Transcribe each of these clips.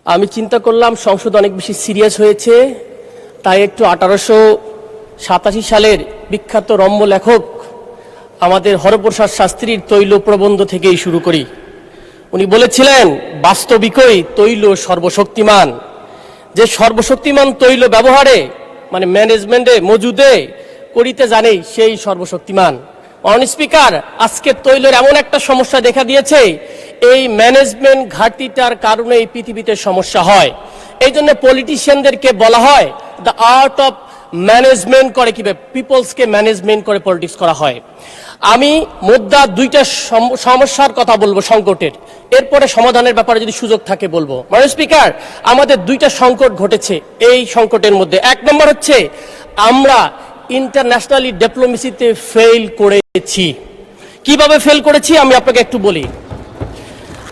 আমি চিন্তা করলাম সংসদ অনেক বেশি সিরিয়াস হয়েছে, তাই একটু 1887 সালের বিখ্যাত রম্য লেখক আমাদের হরপ্রসাদ শাস্ত্রীর তৈল প্রবন্ধ থেকেই শুরু করি। উনি বলেছিলেন, বাস্তবিকই তৈল সর্বশক্তিমান। যে সর্বশক্তিমান তৈল ব্যবহারে মানে ম্যানেজমেন্টে মজুদে করিতে জানে সেই সর্বশক্তিমান। মাননীয় স্পিকার, আজকে তৈলের এমন একটা সমস্যা দেখা দিয়েছে, এই ম্যানেজমেন্ট ঘাটতিটার কারণে এই পৃথিবীতে সমস্যা হয়। এই জন্য পলিটিশিয়ানদেরকে বলা হয় দ্য আর্ট অফ ম্যানেজমেন্ট করে কিভাবে পিপলসকে ম্যানেজমেন্ট করে পলিটিক্স করা হয়। আমি মুদ্রা দুইটা সমস্যার কথা বলবো সংকটের, এরপরে সমাধানের ব্যাপারে যদি সুযোগ থাকে বলবো। মাননীয় স্পিকার, আমাদের দুইটা সংকট ঘটেছে এই সংকটের মধ্যে। এক নম্বর হচ্ছে আমরা ইন্টারন্যাশনালি ডিপ্লোমেসিতে ফেল করেছি। কিভাবে ফেল করেছি আমি আপনাকে একটু বলি।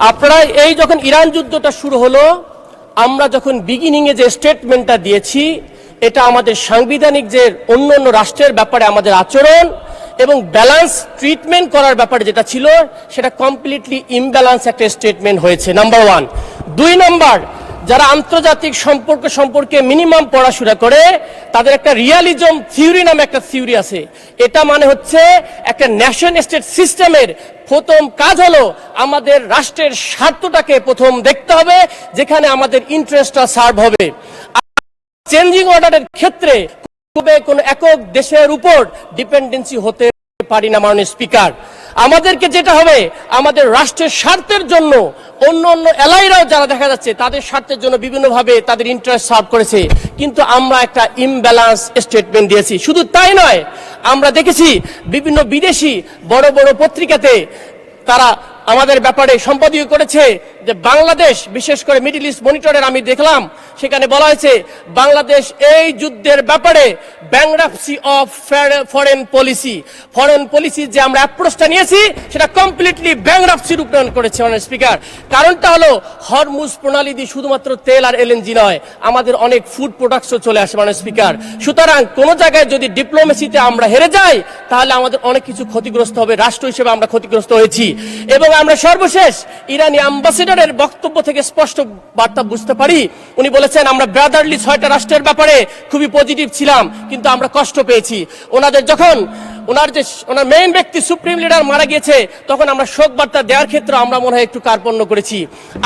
আপনারা এই যখন ইরান যুদ্ধটা শুরু হলো, আমরা যখন বিগিনিং এ যে স্টেটমেন্টটা দিয়েছি, এটা আমাদের সাংবিধানিক যে অন্য অন্য রাষ্ট্রের ব্যাপারে আমাদের আচরণ এবং ব্যালেন্স ট্রিটমেন্ট করার ব্যাপারে যেটা ছিল, সেটা কমপ্লিটলি ইমব্যালেন্স একটা স্টেটমেন্ট হয়েছে, নাম্বার ওয়ান। দুই নাম্বার, যারা আন্তর্জাতিক সম্পর্কে মিনিমাম পড়াশোনা করে তাদের একটা রিয়ালিজম থিওরি নামে একটা থিওরি আছে। এটা মানে হচ্ছে একটা ন্যাশন স্টেট সিস্টেমের প্রথম কাজ হলো আমাদের রাষ্ট্রের স্বার্থটাকে প্রথম দেখতে হবে, যেখানে আমাদের ইন্টারেস্টটা সার্ভ হবে। চেঞ্জিং অর্ডারের ক্ষেত্রে কোন একক দেশের উপর ডিপেন্ডেন্সি হতে পারি না। মাননীয় স্পিকার, আমাদেরকে যেটা হবে, আমাদের রাষ্ট্রের স্বার্থের জন্য অন্য অন্য এলাইরাও যারা দেখা যাচ্ছে তাদের স্বার্থের জন্য বিভিন্নভাবে তাদের ইন্টারেস্ট সার্ভ করেছে, কিন্তু আমরা একটা ইমব্যালেন্স স্টেটমেন্ট দিয়েছি। শুধু তাই নয়, আমরা দেখেছি বিভিন্ন বিদেশি বড় বড় পত্রিকাতে তারা আমাদের ব্যাপারে সম্পাদকীয় করেছে যে বাংলাদেশ, বিশেষ করে মিডল ইস্ট মনিটরের আমি দেখলাম, সেখানে বলা হয়েছে বাংলাদেশ এই যুদ্ধের ব্যাপারে ব্যাংরাপসি অফ ফরেন পলিসি যে আমরা অ্যাপ্রোচটা নিয়েছি সেটা কমপ্লিটলি ব্যাংরাপসি রূপায়ণ করেছে। মাননীয় স্পিকার, কারণটা হলো হরমুজ প্রণালী দিয়ে শুধুমাত্র তেল আর এলএনজি নয়, আমাদের অনেক ফুড প্রোডাক্টসও চলে আসে। মাননীয় স্পিকার, সুতরাং কোন জায়গায় যদি ডিপ্লোমেসিতে আমরা হেরে যাই, তাহলে আমাদের অনেক কিছু ক্ষতিগ্রস্ত হবে। রাষ্ট্র হিসেবে আমরা ক্ষতিগ্রস্ত হয়েছি। এবং আমরা সর্বশেষ ইরানি অ্যাম্বাসেডরের বক্তব্য থেকে স্পষ্ট বার্তা বুঝতে পারি। উনি বলেছেন আমরা ব্রাদারলি 6টা রাষ্ট্রের ব্যাপারে খুবই পজিটিভ ছিলাম, কিন্তু আমরা কষ্ট পেয়েছি। ওনার মেইন ব্যক্তি সুপ্রিম লিডার মারা গিয়েছে, তখন আমরা শোক বার্তা দেওয়ার ক্ষেত্রে আমরা মনে হয় একটু কার্পণ্য করেছি।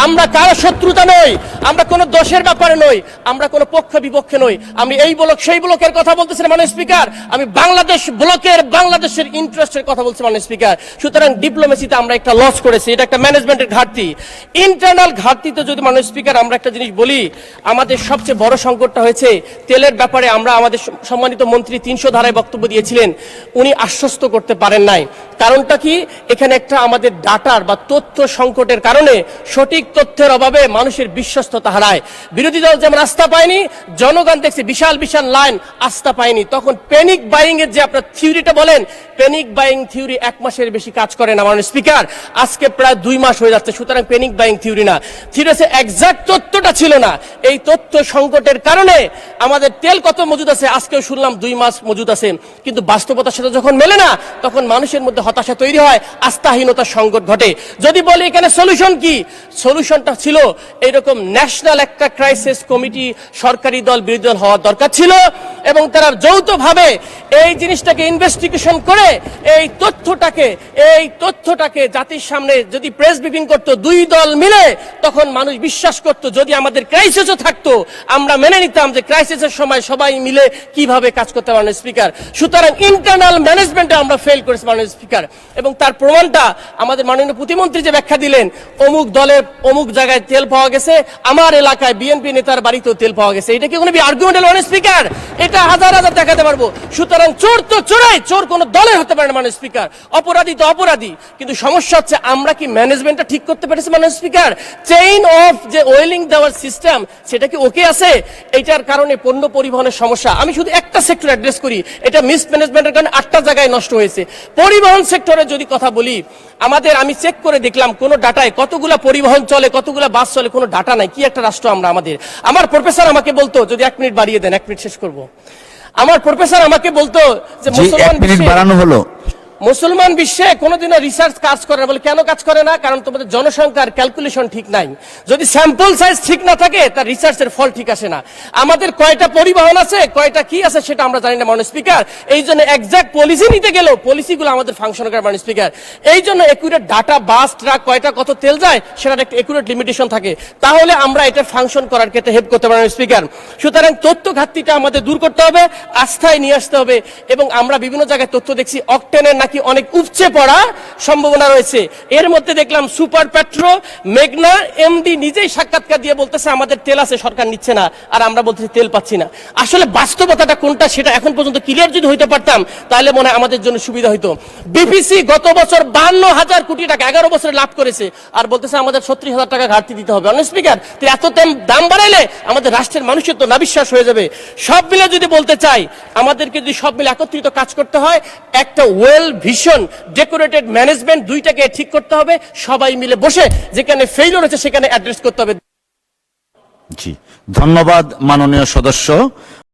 আমরা কারো শত্রুতা নই, আমরা কোনো দোষের ব্যাপারে নই, আমরা কোনো পক্ষ বিপক্ষে নই। আমি এই ব্লক সেই ব্লকের কথা বলতেছি না মাননীয় স্পিকার, আমি বাংলাদেশ ব্লকের বাংলাদেশের ইন্টারেস্টের কথা বলছি মাননীয় স্পিকার। সুতরাং ডিপ্লোমেসিতে আমরা একটা লস করেছি, এটা একটা ম্যানেজমেন্টের ঘাটতি, ইন্টারনাল ঘাটতিতে। যদি মাননীয় স্পিকার আমরা একটা জিনিস বলি, আমাদের সবচেয়ে বড় সংকটটা হয়েছে তেলের ব্যাপারে। আমরা আমাদের সম্মানিত মন্ত্রী 300 ধারায় বক্তব্য দিয়েছিলেন, উনি আশ্বস্ত করতে পারেন নাই। কারণটা কি? এখানে একটা আমাদের ডাটার বা তথ্য সংকটের কারণে সঠিক তথ্যের অভাবে মানুষের বিশ্বস্ততা হারায়। বিরোধী দল যেমন আস্থা পায়নি, জনগণ দেখছে বিশাল বিশাল লাইন, আস্থা পায়নি। তখন প্যানিক বাইং এর যে আপনার থিওরিটা বলেন, প্যানিক বাইং থিওরি 1 মাসের বেশি কাজ করে না মাননীয় স্পিকার। আজকে প্রায় 2 মাস হয়ে যাচ্ছে। সুতরাং প্যানিক বাইং থিওরি না, থিওরিতে এক্সাক্ট তথ্যটা ছিল না। এই তথ্য সংকটের কারণে আমাদের তেল কত মজুদ আছে আজকেও শুনলাম 2 মাস মজুদ আছে, কিন্তু বাস্তবতার সাথে যখন মেলে না, তখন মানুষের মধ্যে হতাশা তৈরি হয়, আস্থাহীনতার সংকট ঘটে। যদি বলি এখানে সলিউশন কি, সলিউশনটা ছিল এরকম ন্যাশনাল একটা ক্রাইসিস কমিটি, সরকারি দল বিরোধী দল হওয়ার দরকার ছিল, এবং তারা যৌথভাবে এই জিনিসটাকে ইনভেস্টিগেশন করে এই তথ্যটাকে জাতির সামনে যদি প্রেস ব্রিফিং করতো 2 দল মিলে, তখন মানুষ বিশ্বাস করতো। যদি আমাদের ক্রাইসিসও থাকতো, আমরা মেনে নিতাম যে ক্রাইসিসের সময় সবাই মিলে কিভাবে কাজ করতে পারে স্পিকার। সুতরাং ইন্টারনাল ম্যানেজমেন্টে আমরা ফেল করেছি মাননীয় স্পিকার, এবং তার প্রমাণটা আমাদের মাননীয় প্রতিমন্ত্রী যে ব্যাখ্যা দিলেন, অমুক দলের অমুক জায়গায় তেল পাওয়া গেছে, আমার এলাকায় বিএনপি নেতার বাড়িতেও তেল পাওয়া গেছে। এটা কি কোনো আর্গুমেন্ট হলো মাননীয় স্পিকার? এটা হাজার হাজার দেখাতে পারবো। সুতরাং চোর তো চোরাই, চোর কোনো দলের হতে পারে না মাননীয় স্পিকার, অপরাধী তো অপরাধী। কিন্তু সমস্যা হচ্ছে আমরা কি ম্যানেজমেন্টটা ঠিক করতে পেরেছি মাননীয় স্পিকার? চেইন অফ যে ওয়েলিং দেওয়ার সিস্টেম, সেটা কি ওকে আছে? এইটার কারণে পণ্য পরিবহনের সমস্যা। আমি শুধু একটা সেক্টর অ্যাড্রেস করি, এটা মিসম্যানেজমেন্টের কারণে 8টা জায়গায় নষ্ট হয়েছে। পরিবহন সেক্টরে যদি কথা বলি, আমি চেক করে দেখলাম কোন ডাটায় কতগুলা পরিবহন চলে, কতগুলা বাস চলে, কোনো ডাটা নাই। কি একটা রাষ্ট্র আমরা আমাদের। আমার প্রফেসর আমাকে বলতো, যদি 1 মিনিট বাড়িয়ে দেন, 1 মিনিট শেষ করব। আমার প্রফেসর আমাকে বলতো যে মুসলমান বিশ্বে কোনোদিনও রিসার্চ কাজ করে না। বলে কেন কাজ করে না? কারণ তোমাদের জনসংখ্যার ক্যালকুলেশন ঠিক নাই। যদি স্যাম্পল সাইজ ঠিক না থাকে তার রিসার্চের ফল ঠিক আসে না। আমাদের কয়টা পরিবহন আছে, কয়টা কি আছে সেটা আমরা জানি না মাননীয় স্পিকার। এই জন্য এক্সাক্ট পলিসি নিতে গেলেও পলিসিগুলো আমাদের ফাংশন করে মাননীয় স্পিকার। এই জন্য একুরেট ডাটা, বাস, ট্রাক কয়টা কত তেল যায় সেটার একটা একুরেট লিমিটেশন থাকে, তাহলে আমরা এটা ফাংশন করার ক্ষেত্রে হেল্প করতে পারি মাননীয় স্পিকার। সুতরাং তথ্য ঘাটতিটা আমাদের দূর করতে হবে, আস্থায় নিয়ে আসতে হবে। এবং আমরা বিভিন্ন জায়গায় তথ্য দেখছি অকটেনের নাকি অনেক উপচে পড়া সম্ভাবনা রয়েছে। এর মধ্যে দেখলাম সুপার পেট্রো, মেঘনা এমডি নিজেই সাক্ষাৎকার দিয়ে বলতেছে আমাদের তেল আছে, সরকার নিচ্ছে না, আর আমরা বলতেছি তেল পাচ্ছি না। আসলে বাস্তবতাটা কোনটা সেটা এখন পর্যন্ত ক্লিয়ার যদি হইতে পারতাম তাহলে মনে হয় আমাদের জন্য সুবিধা হইতো। বিপিসি গত বছর 52,000 কোটি টাকা 11 বছরে লাভ করেছে, আর বলতেছে আমাদের 36,000 টাকা ঘাটতি দিতে হবে। মাননীয় স্পিকার, তো এত দাম বাড়াইলে আমাদের রাষ্ট্রের মানুষের তো নাবিশ্বাস হয়ে যাবে। সব মিলে যদি বলতে চাই, আমাদেরকে যদি সব মিলে একত্রিত কাজ করতে হয়, একটা ওয়েল ভিশন, ডেকোরেটেড ম্যানেজমেন্ট, দুইটাকে ঠিক করতে হবে। সবাই মিলে বসে যেখানে ফেইলিওর হচ্ছে সেখানে অ্যাড্রেস করতে হবে। জি, ধন্যবাদ মাননীয় সদস্য।